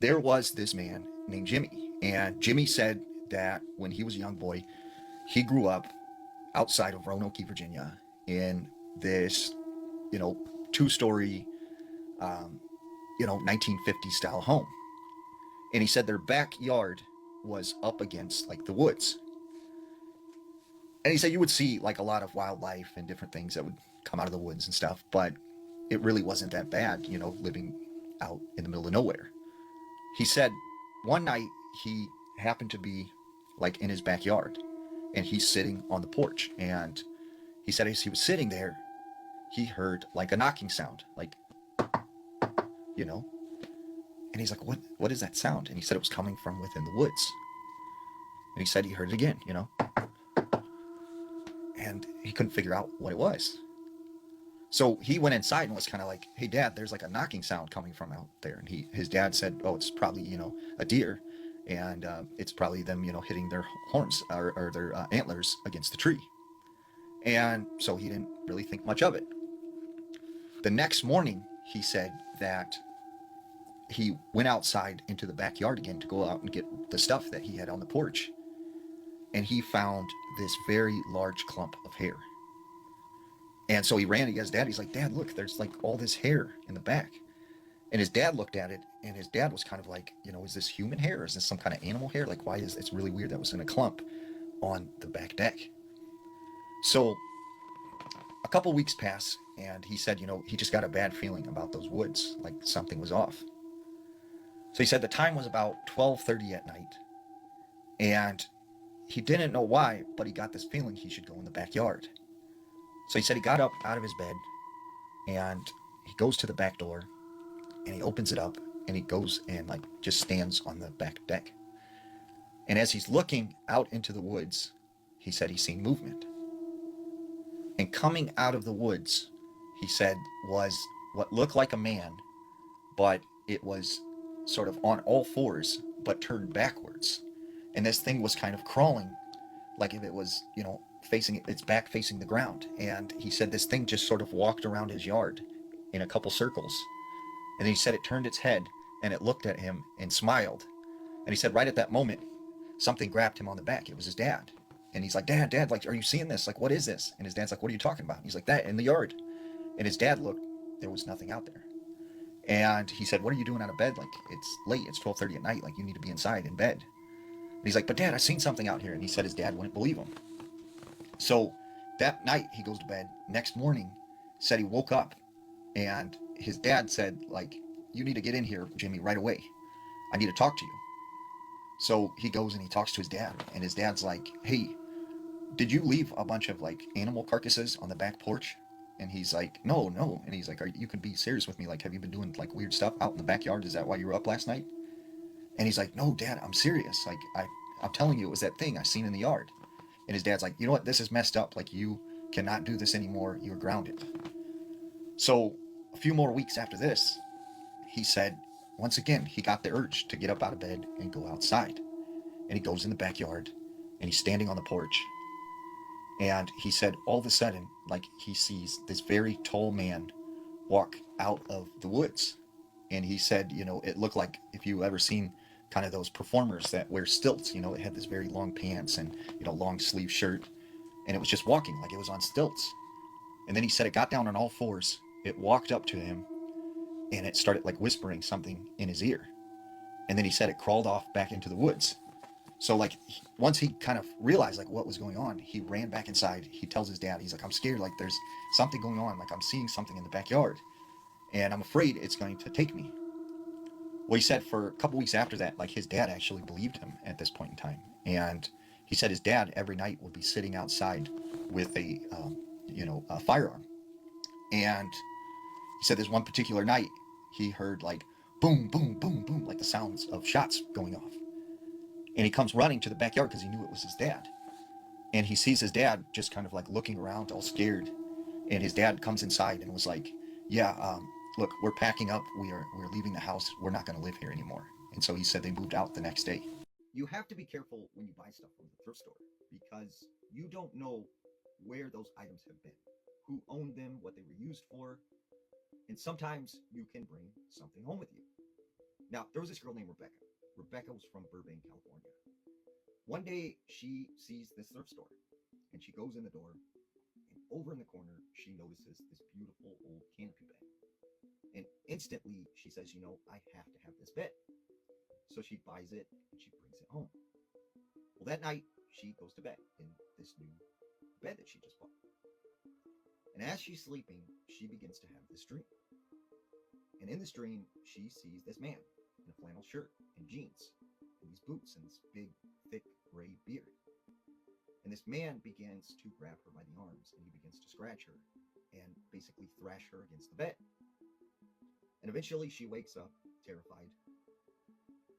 There was this man named Jimmy, and Jimmy said that when he was a young boy, he grew up outside of Roanoke, Virginia, in this, you know, two-story, um, 1950s style home. And he said their backyard was up against like the woods. And he said you would see like a lot of wildlife and different things that would come out of the woods and stuff, but it really wasn't that bad, living out in the middle of nowhere. He said one night he happened to be like in his backyard and he's sitting on the porch. And he said as he was sitting there, he heard like a knocking sound, like, you know, and he's like, what is that sound? And he said it was coming from within the woods. And he said he heard it again, and he couldn't figure out what it was. So he went inside and was kind of like, "Hey, Dad, there's like a knocking sound coming from out there." And his dad said, "Oh, it's probably a deer, and it's probably them hitting their horns or their antlers against the tree." And so he didn't really think much of it. The next morning, he said that he went outside into the backyard again to go out and get the stuff that he had on the porch, and he found this very large clump of hair. And so he ran to his dad. He's like, "Dad, look, there's like all this hair in the back." And his dad looked at it, and his dad was kind of like, is this human hair? Or is this some kind of animal hair? Like, why is it's really weird that was in a clump on the back deck? So a couple weeks pass, and he said, he just got a bad feeling about those woods, like something was off. So he said the time was about 12:30 at night, and he didn't know why, but he got this feeling he should go in the backyard. So he said he got up out of his bed, and he goes to the back door, and he opens it up, and he goes and like just stands on the back deck. And as he's looking out into the woods, he said he's seen movement. And coming out of the woods, he said, was what looked like a man, but it was sort of on all fours, but turned backwards. And this thing was kind of crawling like if it was, facing its back facing the ground. And he said this thing just sort of walked around his yard in a couple circles. And then he said it turned its head and it looked at him and smiled. And he said right at that moment, something grabbed him on the back. It was his dad. And he's like, "Dad, like, are you seeing this? Like, what is this?" And his dad's like, "What are you talking about?" And he's like, "That in the yard." And his dad looked, there was nothing out there. And he said, "What are you doing out of bed? Like, it's late, it's 12:30 at night, like you need to be inside in bed." And he's like, "But Dad, I seen something out here." And he said his dad wouldn't believe him. So that night he goes to bed. Next morning, said he woke up and his dad said, like, "You need to get in here, Jimmy, right away. I need to talk to you." So he goes and he talks to his dad, and his dad's like, "Hey, did you leave a bunch of like animal carcasses on the back porch?" And he's like, "No, no." And he's like, you can be serious with me. Like, have you been doing like weird stuff out in the backyard? Is that why you were up last night?" And he's like, "No, Dad, I'm serious. Like, I'm telling you, it was that thing I seen in the yard." And his dad's like, "You know what? This is messed up. Like, you cannot do this anymore. You're grounded." So a few more weeks after this, he said, once again, he got the urge to get up out of bed and go outside. And he goes in the backyard and he's standing on the porch. And he said, all of a sudden, like he sees this very tall man walk out of the woods. And he said, it looked like if you ever seen kind of those performers that wear stilts, it had this very long pants and, long sleeve shirt. And it was just walking like it was on stilts. And then he said it got down on all fours. It walked up to him and it started like whispering something in his ear. And then he said it crawled off back into the woods. So like once he kind of realized like what was going on, he ran back inside. He tells his dad, he's like, "I'm scared. Like there's something going on. Like I'm seeing something in the backyard, and I'm afraid it's going to take me." Well, he said for a couple weeks after that, like his dad actually believed him at this point in time, and he said his dad every night would be sitting outside with a firearm, and he said this one particular night he heard like boom, boom, boom, boom, like the sounds of shots going off, and he comes running to the backyard because he knew it was his dad. And he sees his dad just kind of like looking around all scared, and his dad comes inside and was like, "Yeah, look, we're packing up, we're leaving the house, we're not going to live here anymore." And so he said they moved out the next day. You have to be careful when you buy stuff from the thrift store because you don't know where those items have been, who owned them, what they were used for, and sometimes you can bring something home with you. Now, there was this girl named Rebecca. Rebecca was from Burbank, California. One day, she sees this thrift store and she goes in the door, and over in the corner, she notices this beautiful old canopy bed. And instantly, she says, I have to have this bed. So she buys it and she brings it home. Well, that night, she goes to bed in this new bed that she just bought. And as she's sleeping, she begins to have this dream. And in this dream, she sees this man in a flannel shirt and jeans and these boots and this big, thick, gray beard. And this man begins to grab her by the arms and he begins to scratch her and basically thrash her against the bed. And eventually she wakes up terrified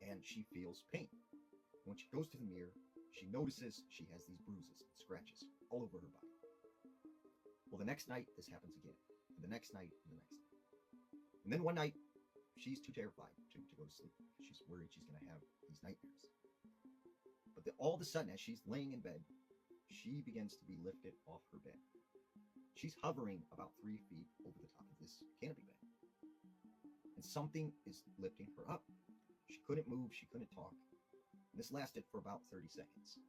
and she feels pain. And when she goes to the mirror, she notices she has these bruises and scratches all over her body. Well, the next night, this happens again. And the next night, and the next night. And then one night, she's too terrified to go to sleep. She's worried she's going to have these nightmares. But all of a sudden, as she's laying in bed, she begins to be lifted off her bed. She's hovering about 3 feet over the top of this canopy bed. And something is lifting her up. She couldn't move. She couldn't talk. And this lasted for about 30 seconds.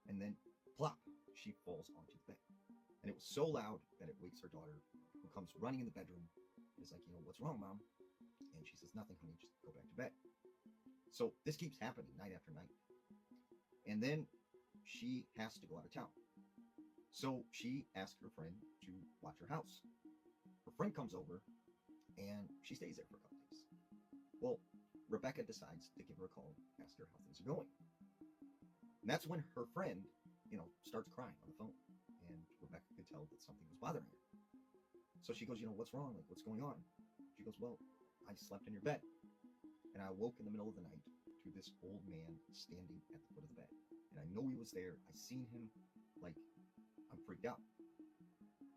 And then, plop, she falls onto the bed. And it was so loud that it wakes her daughter, who comes running in the bedroom. Is like, what's wrong, Mom? And she says, nothing, honey, just go back to bed. So this keeps happening night after night. And then she has to go out of town. So she asks her friend to watch her house. Her friend comes over and she stays there for a couple days. Well, Rebecca decides to give her a call, ask her how things are going. And that's when her friend, starts crying on the phone. And Rebecca could tell that something was bothering her. So she goes, what's wrong? Like, what's going on? She goes, well, I slept in your bed. And I woke in the middle of the night to this old man standing at the foot of the bed. And I know he was there. I seen him. Like, I'm freaked out.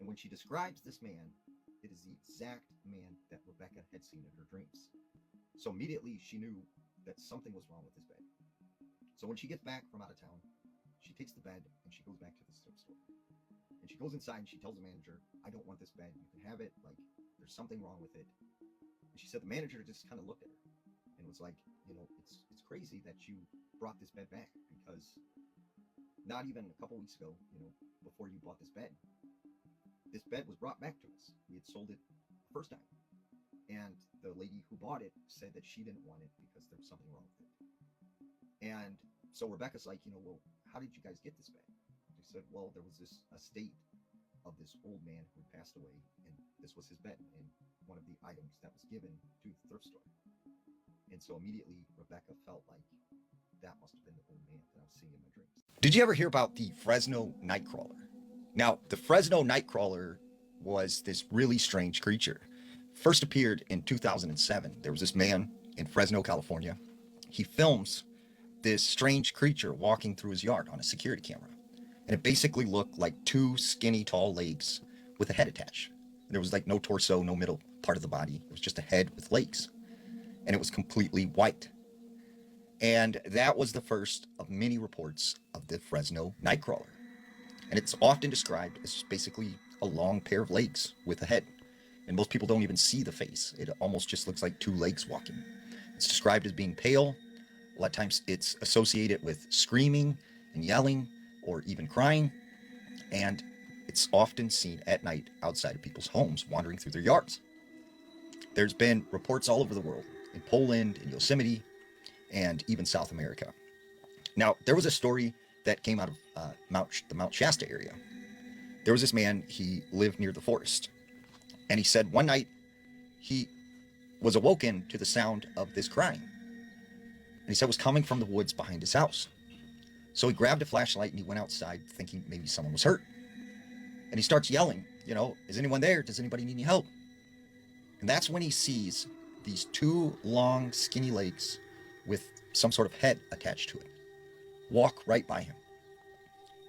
And when she describes this man, it is the exact man that Rebecca had seen in her dreams. So immediately she knew that something was wrong with this bed. So when she gets back from out of town, she takes the bed and she goes back to the thrift store. And she goes inside and she tells the manager, I don't want this bed. You can have it. Like, there's something wrong with it. And she said the manager just kind of looked at her and was like, it's crazy that you brought this bed back, because not even a couple weeks ago, before you bought this bed was brought back to us. We had sold it the first time. And the lady who bought it said that she didn't want it because there was something wrong with it. And so Rebecca's like, well, how did you guys get this bed? They said, well, there was this estate of this old man who passed away, and this was his bed and one of the items that was given to the thrift store. And so immediately Rebecca felt like that must have been the old man that I was seeing in my dreams. Did you ever hear about the Fresno Nightcrawler? Now, the Fresno Nightcrawler was this really strange creature. First appeared in 2007. There was this man in Fresno, California. He films this strange creature walking through his yard on a security camera. And it basically looked like two skinny, tall legs with a head attached. There was like no torso, no middle part of the body. It was just a head with legs. And it was completely white. And that was the first of many reports of the Fresno Nightcrawler. And it's often described as basically a long pair of legs with a head. And most people don't even see the face. It almost just looks like two legs walking. It's described as being pale. A lot of times it's associated with screaming and yelling or even crying. And it's often seen at night outside of people's homes wandering through their yards. There's been reports all over the world, in Poland, in Yosemite, and even South America. Now, there was a story that came out of the Mount Shasta area. There was this man, he lived near the forest. And he said one night he was awoken to the sound of this crying. And he said it was coming from the woods behind his house. So he grabbed a flashlight and he went outside thinking maybe someone was hurt. And he starts yelling, is anyone there? Does anybody need any help? And that's when he sees these two long, skinny legs with some sort of head attached to it walk right by him.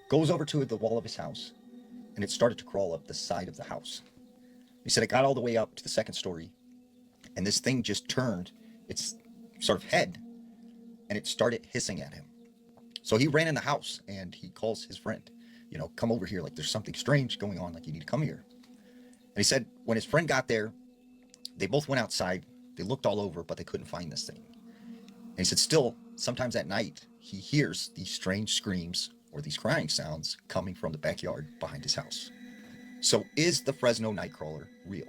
Goes over to the wall of his house, and it started to crawl up the side of the house. He said it got all the way up to the second story, and this thing just turned its sort of head, and it started hissing at him. So he ran in the house, and he calls his friend, come over here, like there's something strange going on, like you need to come here. And he said when his friend got there, they both went outside, they looked all over, but they couldn't find this thing. And he said, still, sometimes at night, he hears these strange screams or these crying sounds coming from the backyard behind his house. So, is the Fresno Nightcrawler real?